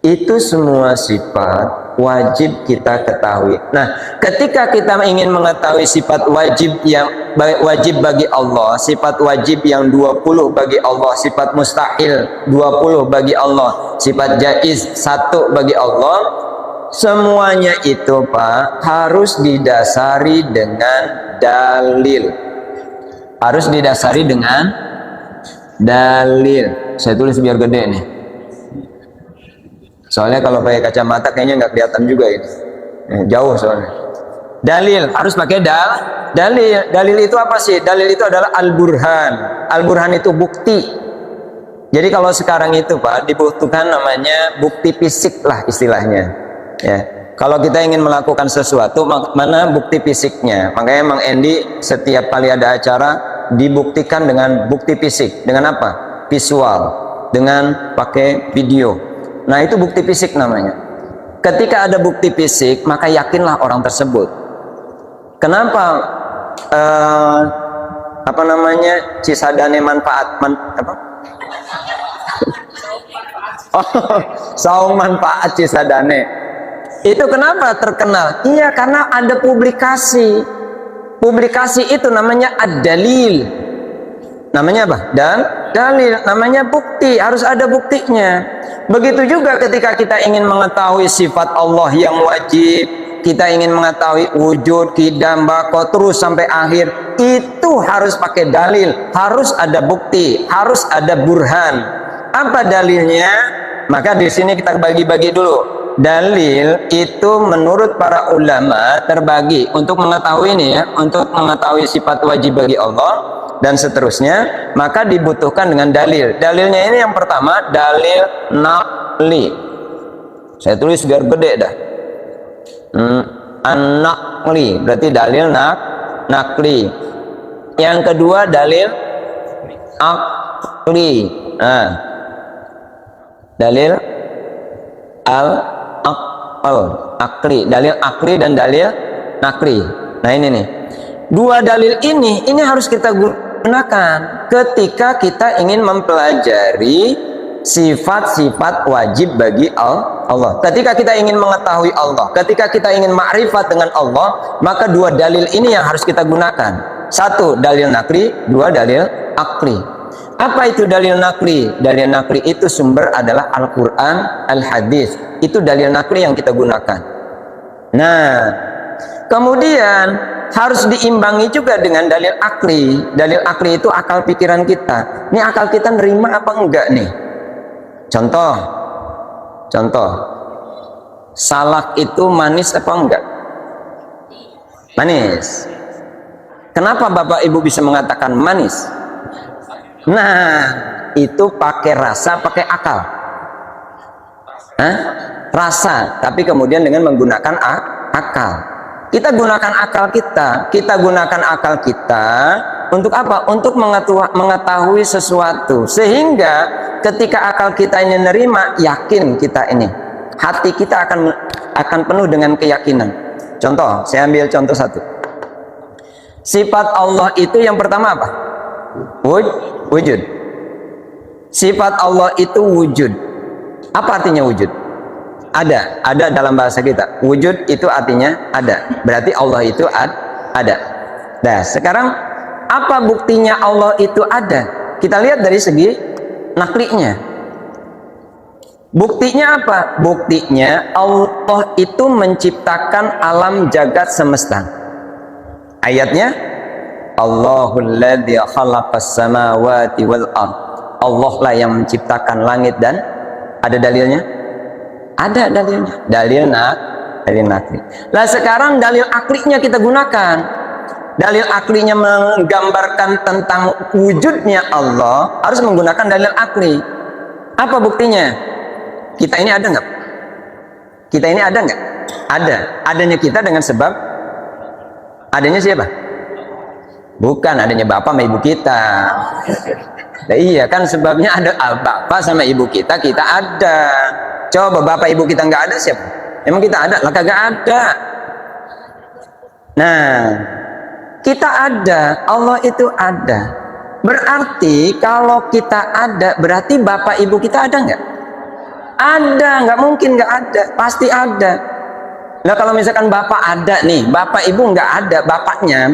Itu semua sifat wajib kita ketahui. Nah, ketika kita ingin mengetahui sifat wajib yang wajib bagi Allah, sifat wajib yang 20 bagi Allah, sifat mustahil 20 bagi Allah, sifat jaiz 1 bagi Allah, semuanya itu Pak harus didasari dengan dalil. Harus didasari dengan dalil. Saya tulis biar gede nih. Soalnya kalau pakai kacamata kayaknya nggak kelihatan juga ini. Jauh soalnya. Dalil harus pakai dalil. Dalil itu apa sih? Dalil itu adalah al-burhan. Al-burhan itu bukti. Jadi kalau sekarang itu Pak dibutuhkan namanya bukti fisik lah istilahnya. Ya. Kalau kita ingin melakukan sesuatu, mana bukti fisiknya? Makanya Mang Endi setiap kali ada acara dibuktikan dengan bukti fisik. Dengan apa? Visual. Dengan pakai video. Nah itu bukti fisik namanya. Ketika ada bukti fisik, maka yakinlah orang tersebut. Kenapa apa namanya cisadane manfaat apa? Oh, saung manfaat cisadane. Itu kenapa terkenal? Iya karena ada publikasi. Publikasi itu namanya ad-dalil. Namanya apa? Dalil. Namanya bukti. Harus ada buktinya. Begitu juga ketika kita ingin mengetahui sifat Allah yang wajib, kita ingin mengetahui wujud, qidam, baqo, terus sampai akhir, itu harus pakai dalil, harus ada bukti, harus ada burhan. Apa dalilnya? Maka di sini kita bagi-bagi dulu. Dalil itu menurut para ulama terbagi untuk mengetahui ini ya, untuk mengetahui sifat wajib bagi Allah dan seterusnya, maka dibutuhkan dengan dalil. Dalilnya ini yang pertama dalil naqli. Saya tulis biar gede dah. An-naqli berarti dalil naqli. Yang kedua dalil aqli. Nah, dalil akli, dalil akli dan dalil nakli. Nah ini nih, dua dalil ini harus kita gunakan ketika kita ingin mempelajari sifat-sifat wajib bagi Allah. Ketika kita ingin mengetahui Allah, ketika kita ingin makrifat dengan Allah, maka dua dalil ini yang harus kita gunakan. Satu dalil nakli, dua dalil akli. Apa itu dalil nakli? Dalil nakli itu sumber adalah Al-Quran, Al-Hadis. Itu dalil nakli yang kita gunakan. Nah, kemudian harus diimbangi juga dengan dalil akli. Dalil akli itu akal pikiran kita. Ini akal kita nerima apa enggak nih? Contoh, salak itu manis apa enggak? Manis. Kenapa Bapak Ibu bisa mengatakan manis? Nah, itu pakai rasa, pakai akal. Rasa, tapi kemudian dengan menggunakan akal. Kita gunakan akal kita untuk apa? Untuk mengetahui sesuatu. Sehingga ketika akal kita ini nerima, yakin kita ini. Hati kita akan penuh dengan keyakinan. Contoh, saya ambil contoh satu. Sifat Allah itu yang pertama apa? Wujud. Sifat Allah itu wujud. Apa artinya wujud? Ada dalam bahasa kita. Wujud itu artinya ada. Berarti Allah itu ada. Nah, sekarang apa buktinya Allah itu ada? Kita lihat dari segi naklinya. Buktinya apa? Buktinya Allah itu menciptakan alam jagat semesta. Ayatnya Allahul ladzi khalaqas samawati wal ard. Allah lah yang menciptakan langit dan ada dalilnya? Ada dalilnya. Dalil nakli. Lah sekarang dalil aklinya kita gunakan. Dalil aklinya menggambarkan tentang wujudnya Allah, harus menggunakan dalil akli. Apa buktinya? Kita ini ada nggak? Kita ini ada nggak? Ada. Adanya kita dengan sebab adanya siapa? Bukan adanya bapak sama ibu kita. Nah, iya kan sebabnya ada bapak sama ibu kita ada. Coba bapak ibu kita nggak ada siapa? Emang kita ada? Lah kagak ada. Nah, kita ada, Allah itu ada. Berarti kalau kita ada, berarti bapak ibu kita ada nggak? Ada, nggak mungkin nggak ada, pasti ada. Nah kalau misalkan bapak ada nih, bapak ibu nggak ada, bapaknya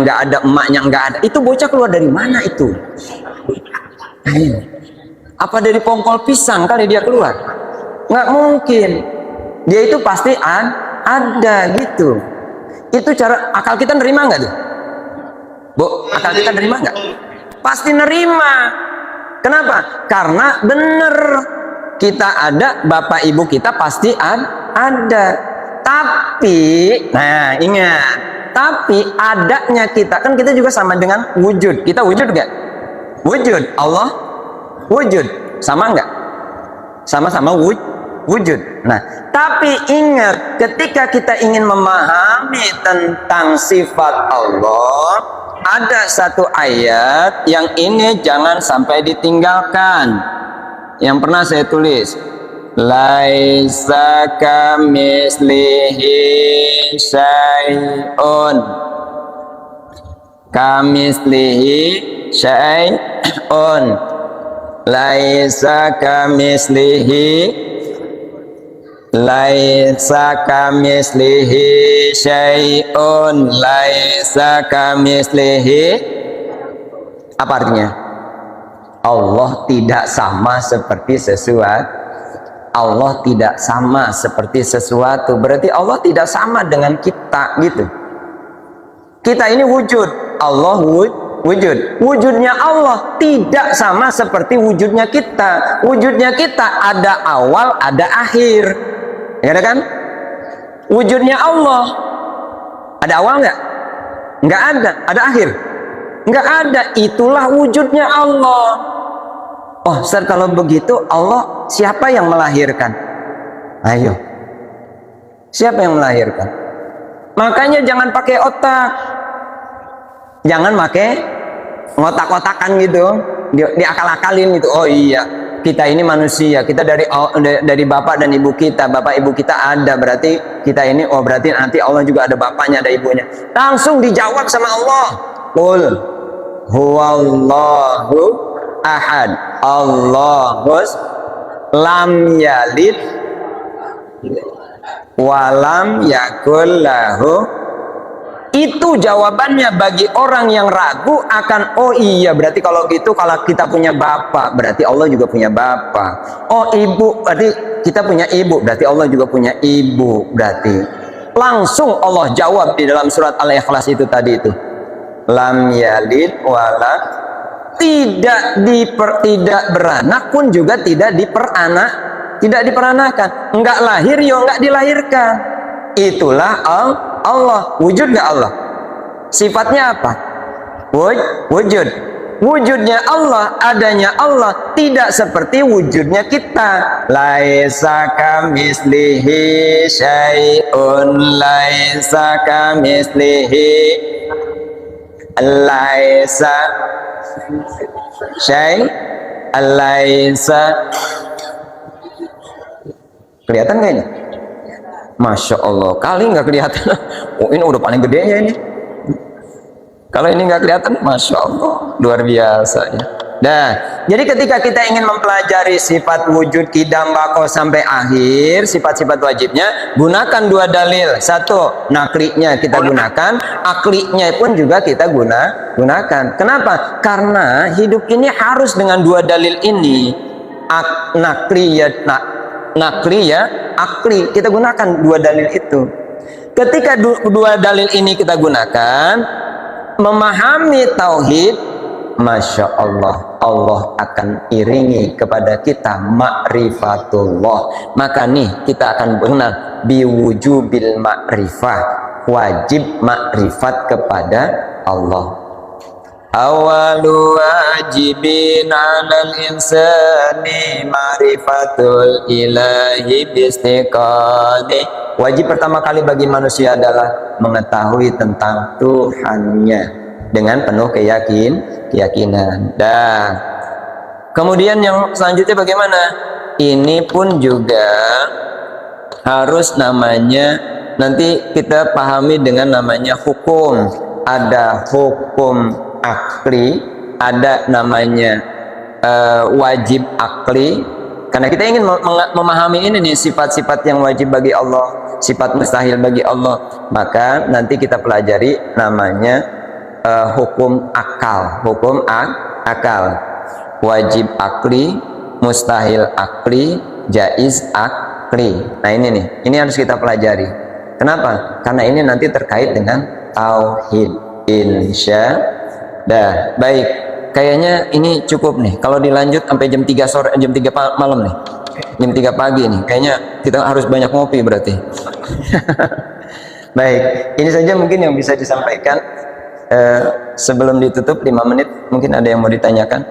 nggak ada, emaknya nggak ada, itu bocah keluar dari mana itu? Apa dari pongkol pisang kali dia keluar? Nggak mungkin. Dia itu pasti ada gitu. Itu cara akal kita nerima nggak tuh? Bu, akal kita nerima nggak? Pasti nerima. Kenapa? Karena bener kita ada, bapak ibu kita pasti ada. Tapi, nah ingat, tapi adanya kita, kan kita juga sama dengan wujud. Kita wujud nggak? Wujud. Allah wujud. Sama nggak? Sama-sama wujud. Nah, tapi ingat, ketika kita ingin memahami tentang sifat Allah, ada satu ayat yang ini jangan sampai ditinggalkan. Yang pernah saya tulis, laisa kamislihi syai'un, kamislihi syai'un, laisa kamislihi syai'un, laisa kamislihi. Apa artinya? Allah tidak sama seperti sesuatu. Allah tidak sama seperti sesuatu. Berarti Allah tidak sama dengan kita gitu. Kita ini wujud, Allah wujud. Wujudnya Allah tidak sama seperti wujudnya kita. Wujudnya kita ada awal, ada akhir. Ya ada kan? Wujudnya Allah ada awal nggak? Nggak ada. Ada akhir? Nggak ada. Itulah wujudnya Allah. Oh, Ustaz, kalau begitu Allah siapa yang melahirkan? Ayo, siapa yang melahirkan? Makanya jangan pakai otak, jangan pakai ngotak-ngotakan gitu, diakal-akalin gitu. Oh iya, kita ini manusia, kita dari bapak dan ibu kita, bapak ibu kita ada, berarti kita ini, oh berarti nanti Allah juga ada bapaknya, ada ibunya. Langsung dijawab sama Allah. Qul huwallahu ahad, Allahus lam yalid walam yakul lahu. Itu jawabannya bagi orang yang ragu akan, oh iya berarti kalau gitu, kalau kita punya bapak berarti Allah juga punya bapak. Oh ibu, berarti kita punya ibu, berarti Allah juga punya ibu. Berarti langsung Allah jawab di dalam surat Al-Ikhlas itu tadi itu, lam yalid walam, tidak beranak pun juga tidak diperanakan, enggak lahir yo enggak dilahirkan. Itulah Allah. Wujud enggak Allah? Sifatnya apa? Wujud. Wujudnya Allah, adanya Allah tidak seperti wujudnya kita. Laisa kamislihi syai'un, laisa kamislihi, laisa syai', laisa. Kelihatan nggak ini? Masya Allah, kali nggak kelihatan. Oh ini udah paling gedenya ini. Kalau ini nggak kelihatan, Masya Allah, luar biasa ya. Nah, jadi ketika kita ingin mempelajari sifat wujud qidam baqo sampai akhir, sifat-sifat wajibnya, gunakan dua dalil. Satu, naklinya kita gunakan, aklinya pun juga kita gunakan. Kenapa? Karena hidup ini harus dengan dua dalil ini. Nakli ya, akli. Kita gunakan dua dalil itu. Ketika dua dalil ini kita gunakan, memahami tauhid, Masya Allah, Allah akan iringi kepada kita ma'rifatullah. Maka nih kita akan mengenal biwujubil ma'rifah, wajib ma'rifat kepada Allah. Awalu wajibin 'alal insani ma'rifatul ilahi bistiqani. Wajib pertama kali bagi manusia adalah mengetahui tentang Tuhannya dengan penuh keyakinan. Dan kemudian yang selanjutnya bagaimana? Ini pun juga harus namanya, nanti kita pahami dengan namanya hukum. Ada hukum akli, ada namanya wajib akli. Karena kita ingin memahami ini nih, sifat-sifat yang wajib bagi Allah, sifat mustahil bagi Allah, maka nanti kita pelajari namanya hukum akal. Hukum akal, wajib akli, mustahil akli, jaiz akli. Nah ini nih, ini harus kita pelajari. Kenapa? Karena ini nanti terkait dengan tauhid. Insya dah. Baik, kayaknya ini cukup nih. Kalau dilanjut sampai jam 3 sore, jam 3 malam nih, jam 3 pagi nih, kayaknya kita harus banyak ngopi berarti. Baik, ini saja mungkin yang bisa disampaikan. Sebelum ditutup 5 menit, mungkin ada yang mau ditanyakan.